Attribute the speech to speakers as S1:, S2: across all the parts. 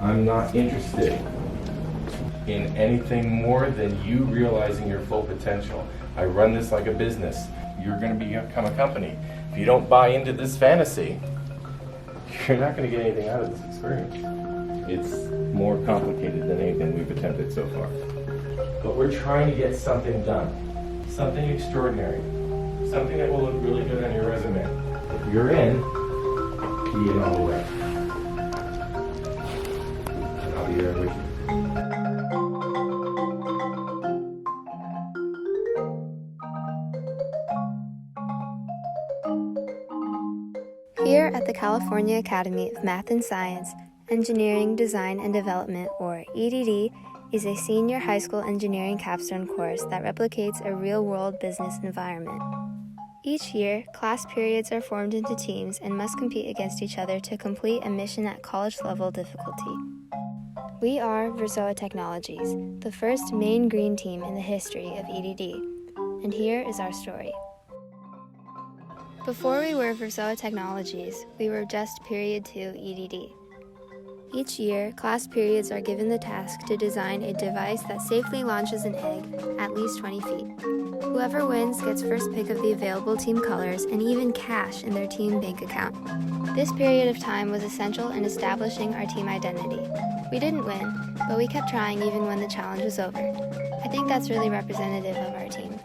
S1: I'm not interested in anything more than you realizing your full potential. I run this like a business. You're going to become a company. If you don't buy into this fantasy, you're not going to get anything out of this experience. It's more complicated than anything we've attempted so far. But we're trying to get something done. Something extraordinary. Something that will look really good on your resume. If you're in, be in all the way. And I'll be there with you.
S2: Here at the California Academy of Math and Science, Engineering, Design, and Development, or EDD, is a senior high school engineering capstone course that replicates a real-world business environment. Each year, class periods are formed into teams and must compete against each other to complete a mission at college-level difficulty. We are Versoa Technologies, the first main green team in the history of EDD, and here is our story. Before we were Versoa Technologies, we were just Period 2 EDD. Each year, class periods are given the task to design a device that safely launches an egg at least 20 feet. Whoever wins gets first pick of the available team colors and even cash in their team bank account. This period of time was essential in establishing our team identity. We didn't win, but we kept trying even when the challenge was over. I think that's really representative of our team.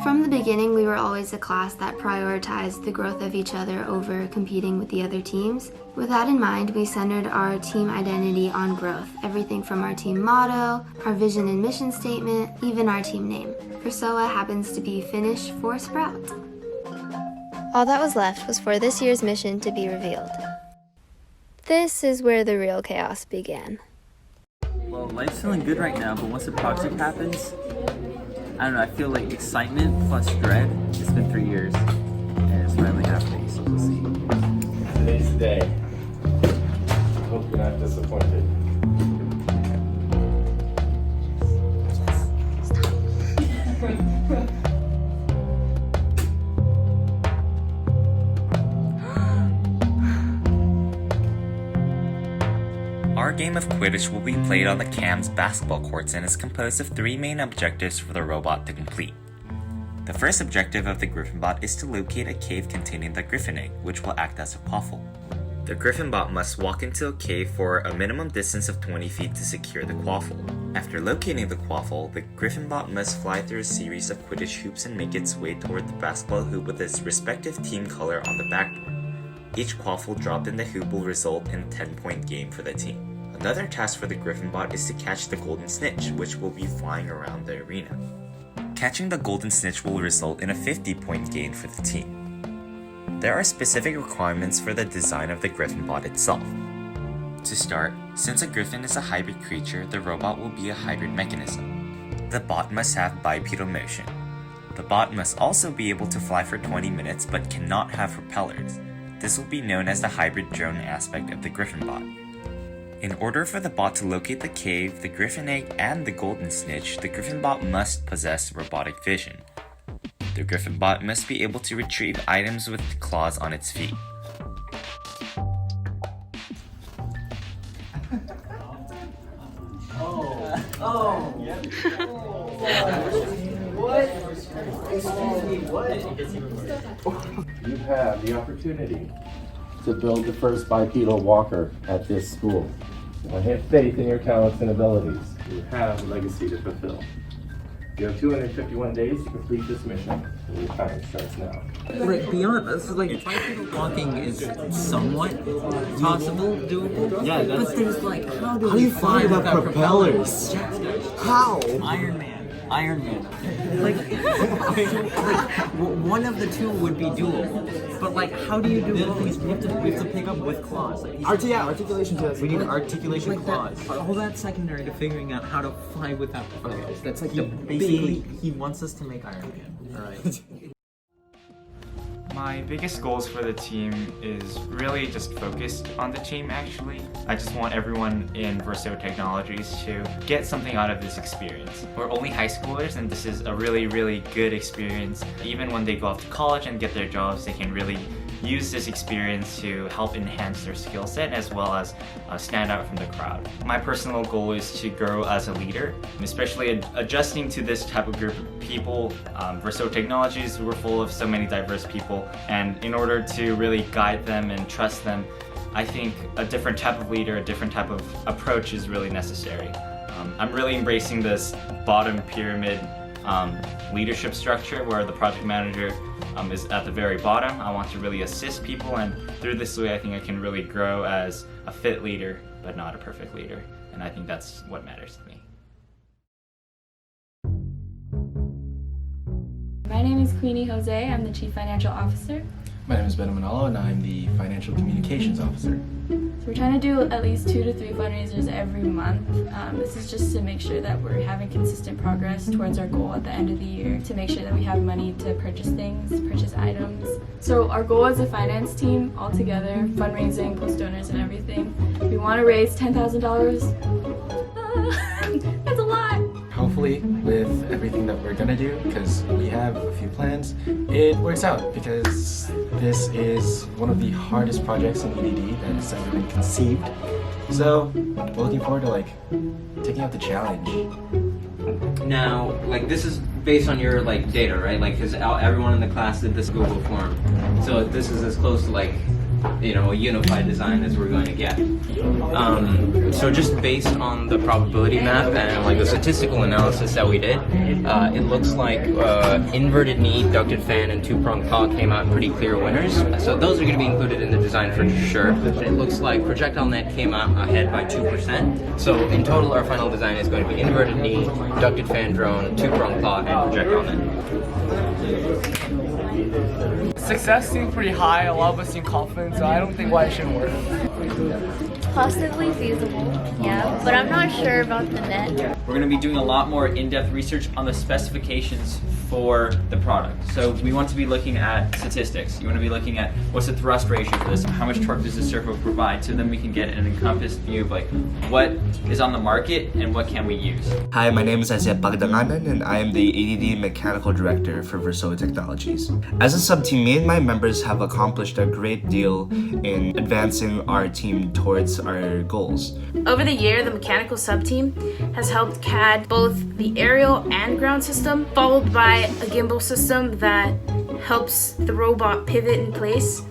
S2: From the beginning, we were always a class that prioritized the growth of each other over competing with the other teams. With that in mind, we centered our team identity on growth, everything from our team motto, our vision and mission statement, even our team name. Versoa happens to be Finnish for sprout. All that was left was for this year's mission to be revealed. This is where the real chaos began.
S3: Well, life's feeling good right now, but once the project happens, I don't know, I feel like excitement plus dread. It's been 3 years, and it's finally happening, so we'll see.
S1: Today's the day. I hope you're not disappointed.
S4: Our game of Quidditch will be played on the CAM's basketball courts and is composed of 3 main objectives for the robot to complete. The first objective of the Griffinbot is to locate a cave containing the Griffin Egg, which will act as a quaffle. The Griffinbot must walk into a cave for a minimum distance of 20 feet to secure the quaffle. After locating the quaffle, the Griffinbot must fly through a series of Quidditch hoops and make its way toward the basketball hoop with its respective team color on the backboard. Each quaffle dropped in the hoop will result in a 10-point game for the team. Another task for the Griffinbot is to catch the Golden Snitch, which will be flying around the arena. Catching the Golden Snitch will result in a 50-point gain for the team. There are specific requirements for the design of the Griffinbot itself. To start, since a Griffin is a hybrid creature, the robot will be a hybrid mechanism. The bot must have bipedal motion. The bot must also be able to fly for 20 minutes but cannot have propellers. This will be known as the hybrid drone aspect of the Griffinbot. In order for the bot to locate the cave, the Griffin Egg, and the Golden Snitch, the Griffinbot must possess robotic vision. The Griffinbot must be able to retrieve items with claws on its feet.
S1: You have the opportunity to build the first bipedal walker at this school. I have faith in your talents and abilities. You have a legacy to fulfill. You have 251 days to complete this mission. Your time starts now.
S3: Like, beyond us, like, bipedal walking is somewhat possible, doable. Yeah, but there's like, how do you fly without propellers?
S5: How?
S3: Iron Man. Like, one of the two would be doable. But like, how do you do both? We have to pick up with claws. Like,
S5: articulation test.
S3: we need articulation like claws. All that's secondary to figuring out how to fly without propellers. That's like basically he wants us to make Iron Man. Alright.
S6: My biggest goals for the team is really just focused on the team actually. I just want everyone in Versoa Technologies to get something out of this experience. We're only high schoolers and this is a really good experience. Even when they go off to college and get their jobs, they can really use this experience to help enhance their skill set as well as stand out from the crowd. My personal goal is to grow as a leader, especially adjusting to this type of group of people. Versoa Technologies, we're full of so many diverse people, and in order to really guide them and trust them, I think a different type of leader, a different type of approach is really necessary. I'm really embracing this bottom pyramid leadership structure where the project manager is at the very bottom. I want to really assist people, and through this way I think I can really grow as a fit leader but not a perfect leader, and I think that's what matters to me.
S7: My name is Queenie Jose. I'm the Chief Financial Officer.
S5: My name is Ben Manalo, and I'm the Financial Communications Officer.
S7: So we're trying to do at least 2 to 3 fundraisers every month. This is just to make sure that we're having consistent progress towards our goal at the end of the year, to make sure that we have money to purchase things, purchase items. So our goal as a finance team, all together, fundraising, plus donors and everything, we want to raise $10,000. That's a lot!
S5: Hopefully, with everything that we're gonna do, because we have a few plans, it works out, because this is one of the hardest projects in EDD that has ever been conceived. So, we're looking forward to taking out the challenge.
S8: Now, this is based on your data, right? Because everyone in the class did this Google form, so this is as close to a unified design as we're going to get. So just based on the probability map and the statistical analysis that we did, it looks like inverted knee, ducted fan, and two-prong claw came out pretty clear winners. So those are going to be included in the design for sure. It looks like projectile net came out ahead by 2%. So in total, our final design is going to be inverted knee, ducted fan drone, two-prong claw, and projectile net.
S9: Success seems pretty high, a lot of us seem confident, so I don't think why it shouldn't work.
S10: Possibly feasible, yeah, but I'm not sure about the net.
S3: We're going to be doing a lot more in-depth research on the specifications for the product. So we want to be looking at statistics. You want to be looking at what's the thrust ratio for this, how much torque does the servo provide, so then we can get an encompassed view of what is on the market and what can we use.
S11: Hi, my name is Isaiah Pagdanganan, and I am the ADD Mechanical Director for Versoa Technologies. As a sub-team, me and my members have accomplished a great deal in advancing our team towards our goals.
S12: Over the year, the mechanical sub-team has helped CAD both the aerial and ground system, followed by a gimbal system that helps the robot pivot in place.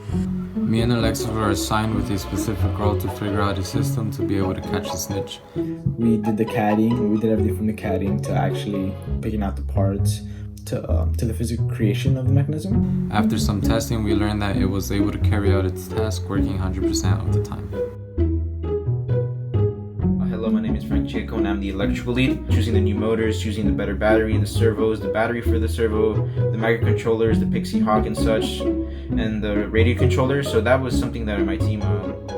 S13: Me and Alexis were assigned with a specific role to figure out a system to be able to catch the snitch.
S5: We did the CADing, we did everything from the CADing to actually picking out the parts, to the physical creation of the mechanism.
S13: After some testing, we learned that it was able to carry out its task working 100% of the time.
S14: Hello, my name is Frank Chico, and I'm the electrical lead. Choosing the new motors, choosing the better battery, the servos, the battery for the servo, the microcontrollers, the Pixie Hawk and such, and the radio controllers. So that was something that my team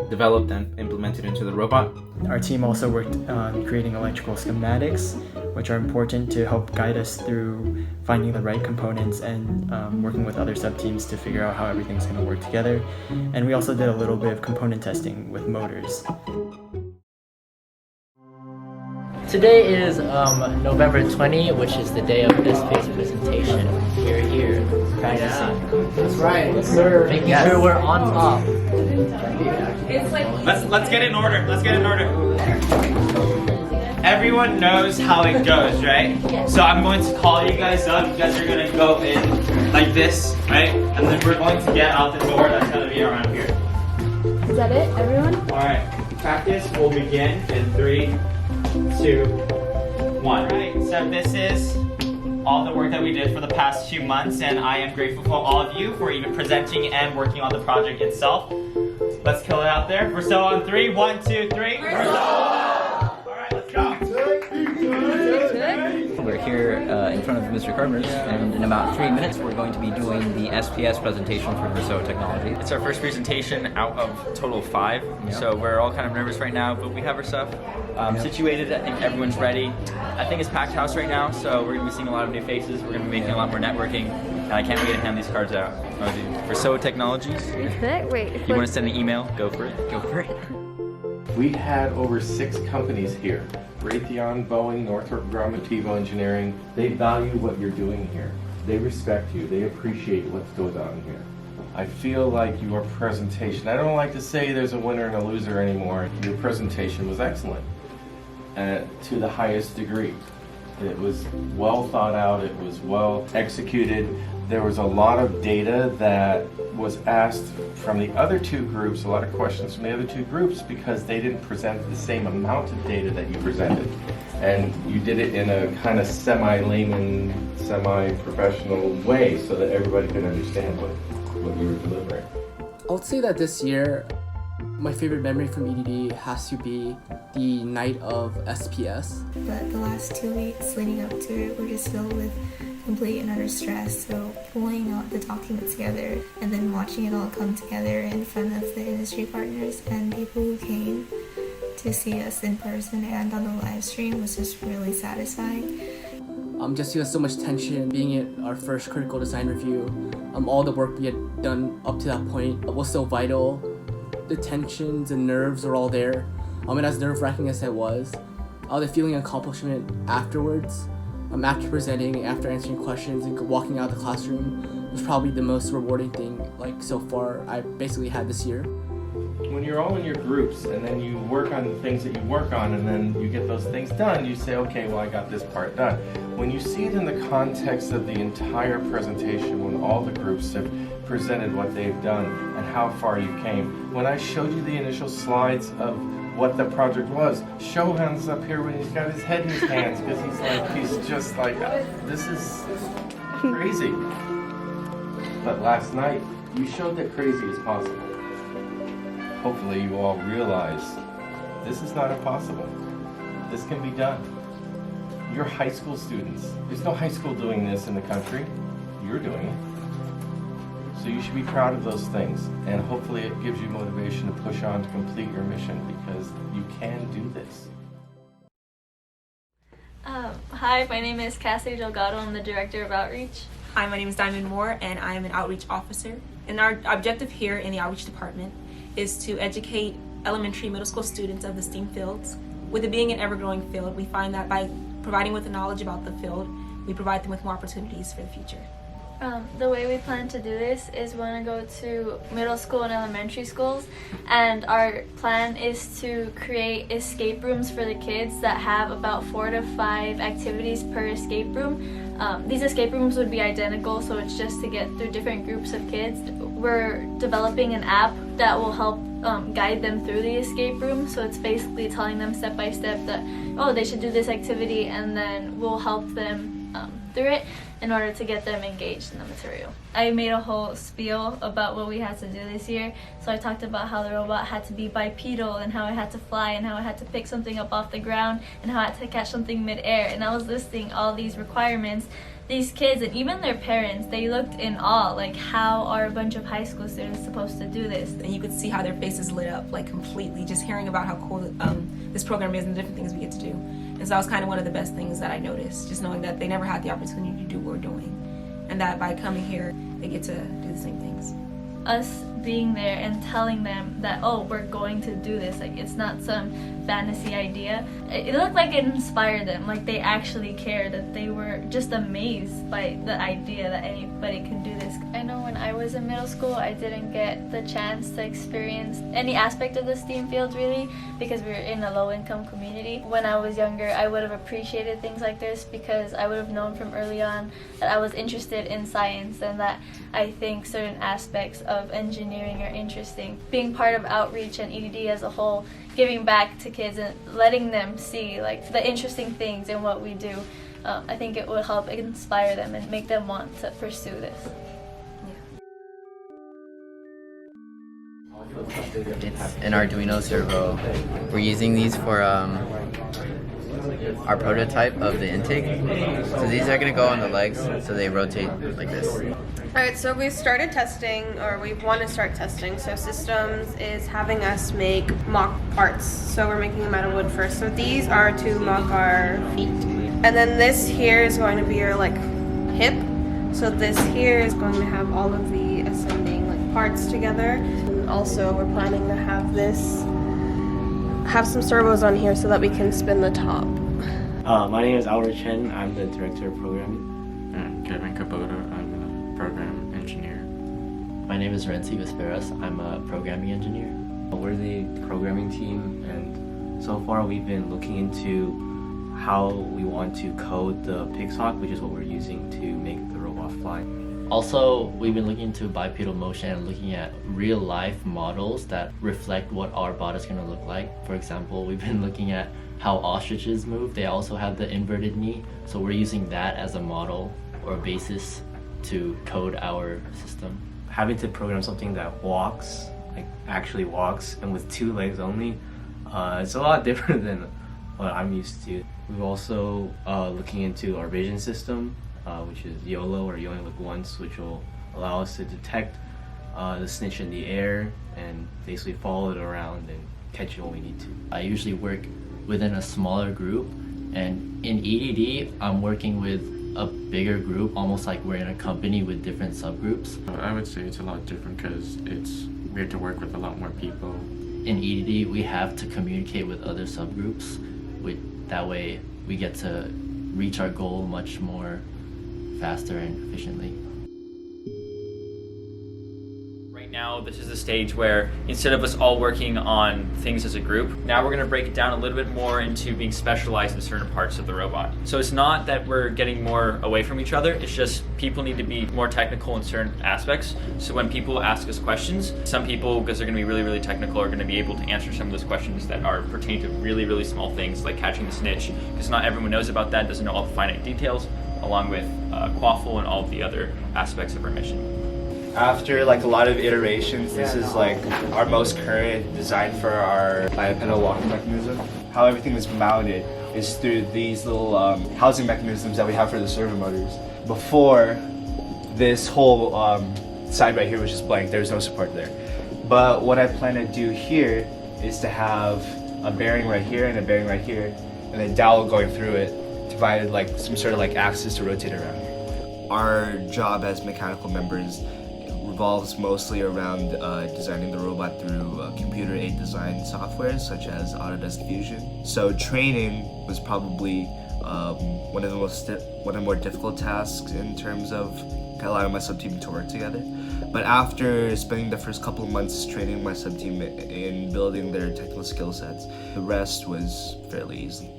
S14: developed and implemented into the robot.
S15: Our team also worked on creating electrical schematics, which are important to help guide us through finding the right components and working with other sub-teams to figure out how everything's going to work together. And we also did a little bit of component testing with motors.
S16: Today is November 20, which is the day of this phase presentation. We're here practicing.
S9: That's right, sir.
S16: Making sure we're on top.
S6: Let's get in order. Let's get in order. Everyone knows how it goes, right? So I'm going to call you guys up. You guys are going to go in like this, right? And then we're going to get out the door that's going to be around here.
S7: Is that it, everyone?
S6: All right. Practice will begin in 3, 2, 1. Alright, so this is all the work that we did for the past 2 months, and I am grateful for all of you for even presenting and working on the project itself. Let's kill it out there. Versoa on 3. 1, 2, 3. Versoa! Alright, let's go.
S17: We're here in front of Mr. Carver's, and in about 3 minutes we're going to be doing the SPS presentation for Versoa Technologies.
S6: It's our first presentation out of a total of 5, so we're all kind of nervous right now, but we have our stuff situated. I think everyone's ready. I think it's packed house right now, so we're going to be seeing a lot of new faces. We're going to be making a lot more networking, and I can't wait to hand these cards out. Oh, dude. Versoa Technologies.
S10: Wait.
S6: If you want to send an email, go for it. Go for it.
S1: We had over 6 companies here. Raytheon, Boeing, Northrop Grumman, TiVo Engineering. They value what you're doing here. They respect you. They appreciate what goes on here. I feel like your presentation, I don't like to say there's a winner and a loser anymore. Your presentation was excellent to the highest degree. It was well thought out, it was well executed. There was a lot of data that was asked from the other two groups, a lot of questions from the other two groups, because they didn't present the same amount of data that you presented. And you did it in a kind of semi-layman, semi-professional way so that everybody could understand what you were delivering.
S9: I would say that this year, my favorite memory from EDD has to be the night of SPS.
S2: But the last 2 weeks leading up to it were just filled with complete and utter stress. So pulling out the documents together and then watching it all come together in front of the industry partners and people who came to see us in person and on the live stream was just really satisfying.
S9: Just feel so much tension being at our first critical design review. All the work we had done up to that point was so vital. The tensions and nerves are all there. And as nerve-wracking as it was, the feeling of accomplishment afterwards, after presenting, after answering questions and walking out of the classroom was probably the most rewarding thing so far I basically had this year.
S1: When you're all in your groups and then you work on the things that you work on and then you get those things done, you say, okay, well, I got this part done. When you see it in the context of the entire presentation, when all the groups have presented what they've done and how far you came, when I showed you the initial slides of what the project was, Shohan's up here when he's got his head in his hands because he's just like, this is crazy. But last night, you showed that crazy is possible. Hopefully you all realize this is not impossible. This can be done. You're high school students. There's no high school doing this in the country. You're doing it. So you should be proud of those things. And hopefully it gives you motivation to push on to complete your mission because you can do this.
S18: Hi, my name is Cassidy Delgado. I'm the Director of Outreach.
S19: Hi, my name is Diamond Moore and I am an Outreach Officer. And our objective here in the Outreach Department is to educate elementary, middle school students of the STEAM fields. With it being an ever-growing field, we find that by providing with the knowledge about the field, we provide them with more opportunities for the future.
S18: The way we plan to do this is we want to go to middle school and elementary schools, and our plan is to create escape rooms for the kids that have about 4 to 5 activities per escape room. These escape rooms would be identical, so it's just to get through different groups of kids. We're developing an app that will help guide them through the escape room, so it's basically telling them step by step that, oh, they should do this activity, and then we'll help them through it in order to get them engaged in the material. I made a whole spiel about what we had to do this year. So I talked about how the robot had to be bipedal and how it had to fly and how it had to pick something up off the ground and how it had to catch something mid-air. And I was listing all these requirements. These kids and even their parents, they looked in awe, like how are a bunch of high school students supposed to do this?
S19: And you could see how their faces lit up like completely, just hearing about how cool this program is and the different things we get to do. And so that was kind of one of the best things that I noticed, just knowing that they never had the opportunity to do what we're doing. And that by coming here, they get to do the same things.
S18: Us being there and telling them that, oh, we're going to do this, like it's not some fantasy idea. It looked like it inspired them, like they actually cared, that they were just amazed by the idea that anybody could do this. I know when I was in middle school, I didn't get the chance to experience any aspect of the STEAM field really, because we were in a low-income community. When I was younger, I would have appreciated things like this because I would have known from early on that I was interested in science and that I think certain aspects of engineering are interesting. Being part of outreach and EDD as a whole, giving back to kids and letting them see like the interesting things in what we do, I think it will help inspire them and make them want to pursue this.
S17: It's an Arduino servo. We're using these for our prototype of the intake. So these are going to go on the legs so they rotate like this.
S20: Alright, so we started testing, or we want to start testing. So Systems is having us make mock parts. So we're making them out of wood first. So these are to mock our feet. And then this here is going to be our like hip. So this here is going to have all of the ascending like parts together. And also we're planning to have have some servos on here so that we can spin the top.
S21: My name is Albert Chen. I'm the Director of Programming.
S13: And Kevin Kubota. I'm a Program Engineer.
S16: My name is Renzi Vesperas. I'm a programming engineer. We're the programming team, and so far we've been looking into how we want to code the Pixhawk, which is what we're using to make the robot fly. Also, we've been looking into bipedal motion and looking at real-life models that reflect what our bot is going to look like. For example, we've been looking at how ostriches move. They also have the inverted knee, so we're using that as a model or a basis to code our system. Having to program something that walks, like actually walks, and with 2 legs only, it's a lot different than what I'm used to. We've also looking into our vision system, which is YOLO, or you only look once, which will allow us to detect the snitch in the air and basically follow it around and catch it when we need to. I usually work within a smaller group, and in EDD I'm working with a bigger group, almost like we're in a company with different subgroups.
S13: I would say it's a lot different because we have to work with a lot more people.
S16: In EDD we have to communicate with other subgroups, that way we get to reach our goal much more faster and efficiently.
S3: Right now, this is the stage where instead of us all working on things as a group, now we're going to break it down a little bit more into being specialized in certain parts of the robot. So it's not that we're getting more away from each other, it's just people need to be more technical in certain aspects. So when people ask us questions, some people, because they're going to be really, really technical, are going to be able to answer some of those questions that are pertaining to really, really small things like catching the snitch, because not everyone knows about that, doesn't know all the finite details, along with quaffle and all of the other aspects of our mission.
S11: After like a lot of iterations, this is like our most current design for our bipedal walking mechanism. How everything is mounted is through these little housing mechanisms that we have for the servo motors. Before, this whole side right here was just blank, there was no support there. But what I plan to do here is to have a bearing right here and a bearing right here, and a dowel going through it to provide like some sort of like axis to rotate around. Our job as mechanical members revolves mostly around designing the robot through computer-aided design software such as Autodesk Fusion. So training was probably one of the more difficult tasks in terms of allowing my sub-team to work together. But after spending the first couple of months training my sub-team in building their technical skill sets, the rest was fairly easy.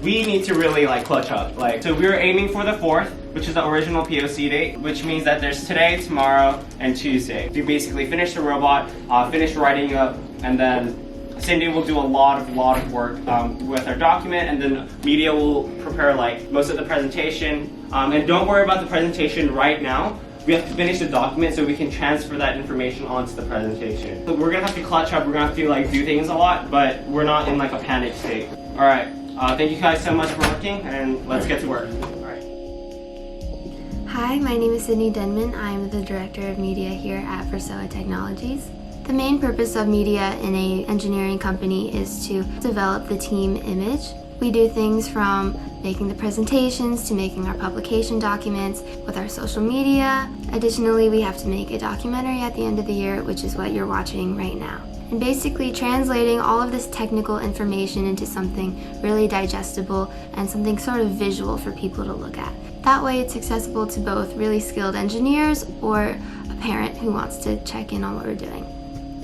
S4: We need to really clutch up. So we were aiming for the 4th, which is the original POC date, which means that there's today, tomorrow, and Tuesday. We basically finish the robot, finish writing up, and then Cindy will do a lot of work with our document, and then media will prepare most of the presentation. And don't worry about the presentation right now. We have to finish the document so we can transfer that information onto the presentation. So we're gonna have to clutch up, we're gonna have to do things a lot, but we're not in a panic state. All right. Thank you guys so much for working, and let's get to work. All right.
S2: Hi, my name is Sydney Denman. I'm the Director of Media here at Versoa Technologies. The main purpose of media in an engineering company is to develop the team image. We do things from making the presentations to making our publication documents with our social media. Additionally, we have to make a documentary at the end of the year, which is what you're watching right now. And basically translating all of this technical information into something really digestible and something sort of visual for people to look at. That way it's accessible to both really skilled engineers or a parent who wants to check in on what we're doing.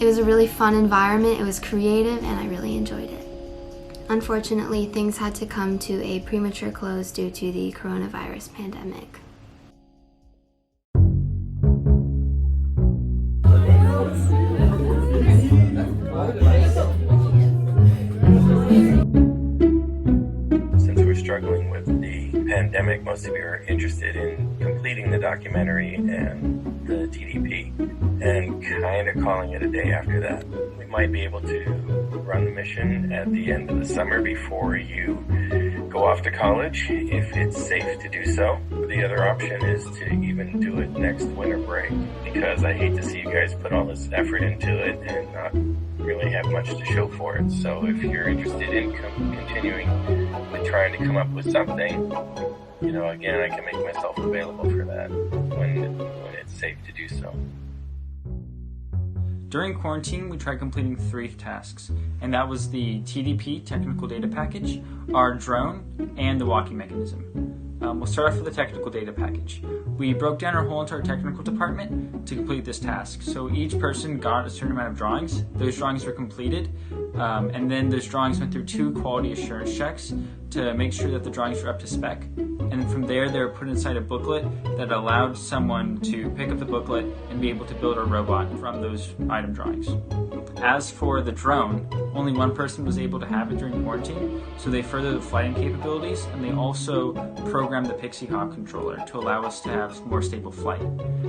S2: It was a really fun environment, it was creative, and I really enjoyed it. Unfortunately, things had to come to a premature close due to the coronavirus pandemic.
S1: Since we're struggling with the pandemic, most of you are interested in completing the documentary and the TDP and kind of calling it a day after that. We might be able to run the mission at the end of the summer before you go off to college, if it's safe to do so. The other option is to even do it next winter break, because I hate to see you guys put all this effort into it and not really have much to show for it. So if you're interested in continuing with trying to come up with something, again, I can make myself available for that when it's safe to do so.
S3: During quarantine, we tried completing 3 tasks, and that was the TDP, technical data package, our drone, and the walking mechanism.
S8: We'll start off with the technical data package. We broke down our whole entire technical department to complete this task. So each person got a certain amount of drawings. Those drawings were completed, and then those drawings went through 2 quality assurance checks to make sure that the drawings were up to spec. And then from there, they were put inside a booklet that allowed someone to pick up the booklet and be able to build a robot from those item drawings. As for the drone, only one person was able to have it during quarantine, so they furthered the flighting capabilities, and they also programmed the Pixie Hawk controller to allow us to have more stable flight.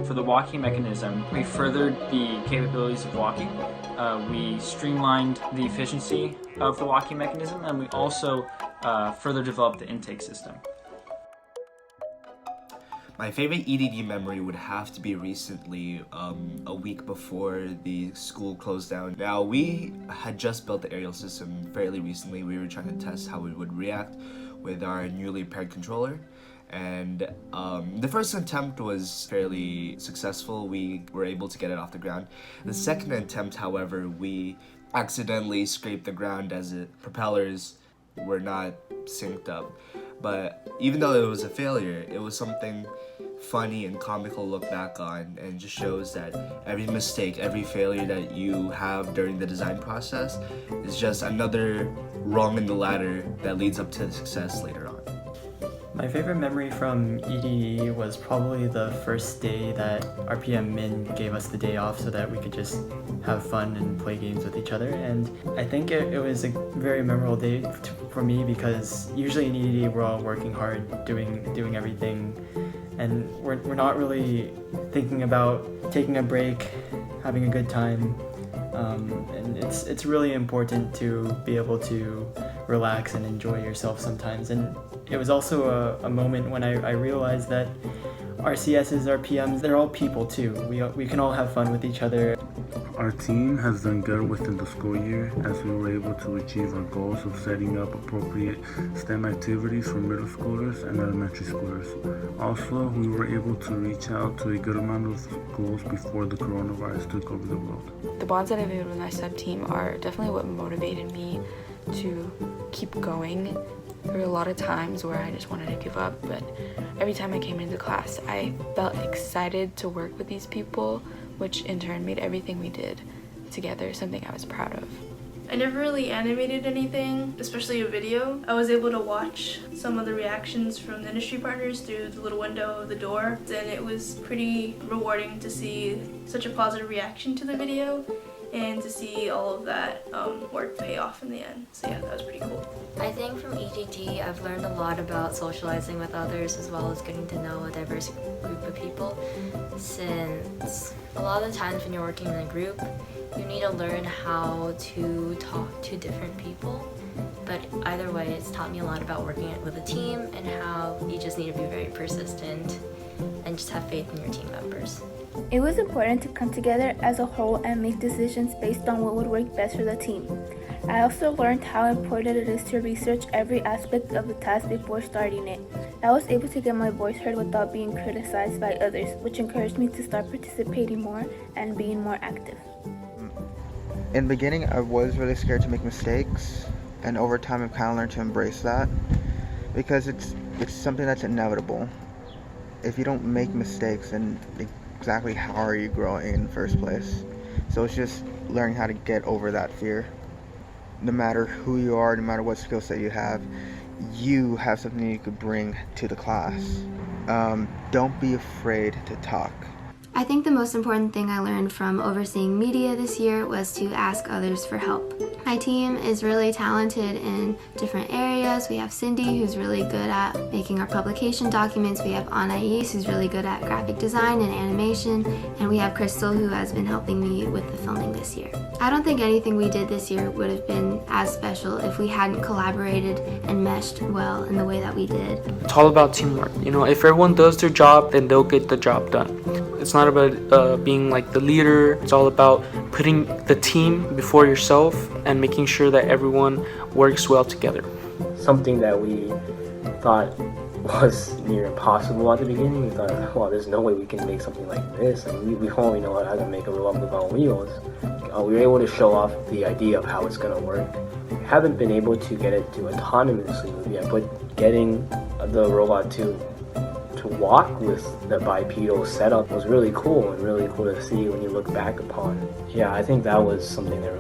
S8: For the walking mechanism, we furthered the capabilities of walking, we streamlined the efficiency of the walking mechanism, and we also further developed the intake system.
S11: My favorite EDD memory would have to be recently, a week before the school closed down. Now, we had just built the aerial system fairly recently. We were trying to test how it would react with our newly paired controller. And the first attempt was fairly successful. We were able to get it off the ground. The second attempt, however, we accidentally scraped the ground as the propellers were not synced up. But even though it was a failure, it was something funny and comical to look back on, and just shows that every mistake, every failure that you have during the design process is just another rung in the ladder that leads up to success later on.
S15: My favorite memory from EDD was probably the first day that our PM Min gave us the day off so that we could just have fun and play games with each other. And I think it was a very memorable day for me, because usually in EDD we're all working hard, doing everything, and we're not really thinking about taking a break, having a good time. And it's really important to be able to relax and enjoy yourself sometimes. And it was also a moment when I realized that our CSs, our PMs, they're all people too. We can all have fun with each other.
S22: Our team has done good within the school year, as we were able to achieve our goals of setting up appropriate STEM activities for middle schoolers and elementary schoolers. Also, we were able to reach out to a good amount of schools before the coronavirus took over the world.
S23: The bonds that I've made with my sub-team are definitely what motivated me to keep going. There were a lot of times where I just wanted to give up, but every time I came into class, I felt excited to work with these people, which in turn made everything we did together something I was proud of.
S7: I never really animated anything, especially a video. I was able to watch some of the reactions from the industry partners through the little window of the door, and it was pretty rewarding to see such a positive reaction to the video and to see all of that work pay off in the end. So yeah, that was pretty cool.
S24: I think from EDD I've learned a lot about socializing with others, as well as getting to know a diverse group of people, since a lot of the times when you're working in a group, you need to learn how to talk to different people. But either way, it's taught me a lot about working with a team and how you just need to be very persistent and just have faith in your team members.
S2: It was important to come together as a whole and make decisions based on what would work best for the team. I also learned how important it is to research every aspect of the task before starting it. I was able to get my voice heard without being criticized by others, which encouraged me to start participating more and being more active.
S25: In the beginning, I was really scared to make mistakes, and over time I've kind of learned to embrace that, because it's something that's inevitable. If you don't make mistakes, then exactly how are you growing in the first place? So it's just learning how to get over that fear. No matter who you are, no matter what skill set you have something you could bring to the class. Don't be afraid to talk.
S2: I think the most important thing I learned from overseeing media this year was to ask others for help. My team is really talented in different areas. We have Cindy, who's really good at making our publication documents. We have Anais, who's really good at graphic design and animation. And we have Crystal, who has been helping me with the filming this year. I don't think anything we did this year would have been as special if we hadn't collaborated and meshed well in the way that we did.
S9: It's all about teamwork. If everyone does their job, then they'll get the job done. It's not about being like the leader. It's all about putting the team before yourself and making sure that everyone works well together.
S21: Something that we thought was near impossible at the beginning. We thought, well, there's no way we can make something like this. We only know how to make a robot move on wheels. We were able to show off the idea of how it's going to work. We
S16: haven't been able to get it to autonomously move yet, but getting the robot to walk with the bipedal setup was really cool and really cool to see when you look back upon. Yeah, I think that was something that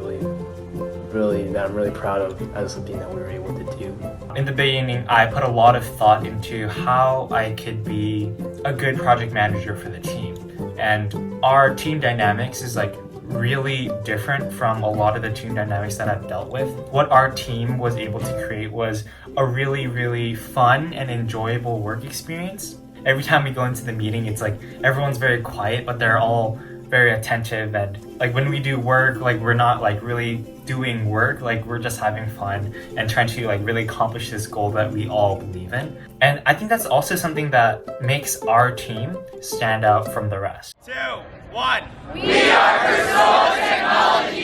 S16: that I'm really proud of as something that we were able to do.
S8: In the beginning, I put a lot of thought into how I could be a good project manager for the team. And our team dynamics is like really different from a lot of the team dynamics that I've dealt with. What our team was able to create was a really, really fun and enjoyable work experience. Every time we go into the meeting, it's like everyone's very quiet, but they're all very attentive, and like when we do work, like we're not like really doing work, like we're just having fun and trying to like really accomplish this goal that we all believe in. And I think that's also something that makes our team stand out from the rest.
S4: 2, 1.
S5: We are Versoa Technologies.